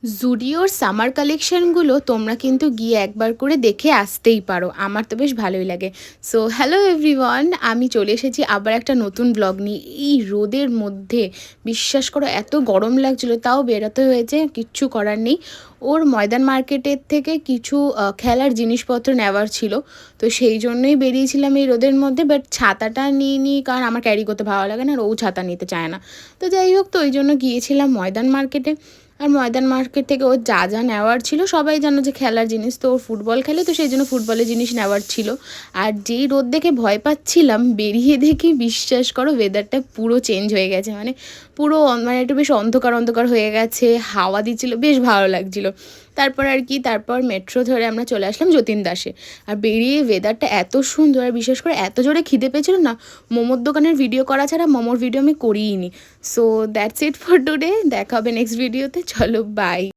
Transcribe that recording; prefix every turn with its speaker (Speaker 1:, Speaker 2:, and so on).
Speaker 1: জুডিওর summer কালেকশনগুলো তোমরা কিন্তু গিয়ে একবার করে দেখে আসতেই পারো। আমার তো বেশ ভালোই লাগে। সো হ্যালো এভরিওয়ান, আমি চলে এসেছি আবার একটা নতুন ব্লগ নিয়ে। এই রোদের মধ্যে বিশ্বাস করো এত গরম লাগছিলো, তাও বেরোতে হয়েছে, কিচ্ছু করার নেই। ওর ময়দান মার্কেটের থেকে কিছু খেলার জিনিসপত্র নেওয়ার ছিল, তো সেই জন্যই বেরিয়েছিলাম এই রোদের মধ্যে। বাট ছাতাটা নিই কারণ আমার ক্যারি করতে ভালো লাগে না, আর ও ছাতা নিতে চায় না। তো যাই হোক, তো ওই জন্য গিয়েছিলাম ময়দান মার্কেটে। আর ময়দান মার্কেট থেকে ওর যা যা নেওয়ার ছিল, সবাই জানো যে খেলার জিনিস, তো ওর ফুটবল খেলে, তো সেই জন্য ফুটবলের জিনিস নেওয়ার ছিল। আর যেই রোদ দেখে ভয় পাচ্ছিলাম, বেরিয়ে দেখি বিশ্বাস করো ওয়েদারটা পুরো চেঞ্জ হয়ে গেছে। পুরো মানে একটু বেশ অন্ধকার অন্ধকার হয়ে গেছে, হাওয়া দিচ্ছিলো, বেশ ভালো লাগছিলো। তারপর মেট্রো ধরে আমরা চলে আসলাম যতীন দাসে। আর বেরিয়ে ওয়েদারটা এত সুন্দর, আর বিশেষ করে এত জোরে খিদে পেয়েছিল না, মোমোর দোকানের ভিডিও করা ছাড়া মোমোর ভিডিও আমি করিই নি। So that's it for today. দেখা হবে নেক্সট ভিডিওতে। চলো বাই।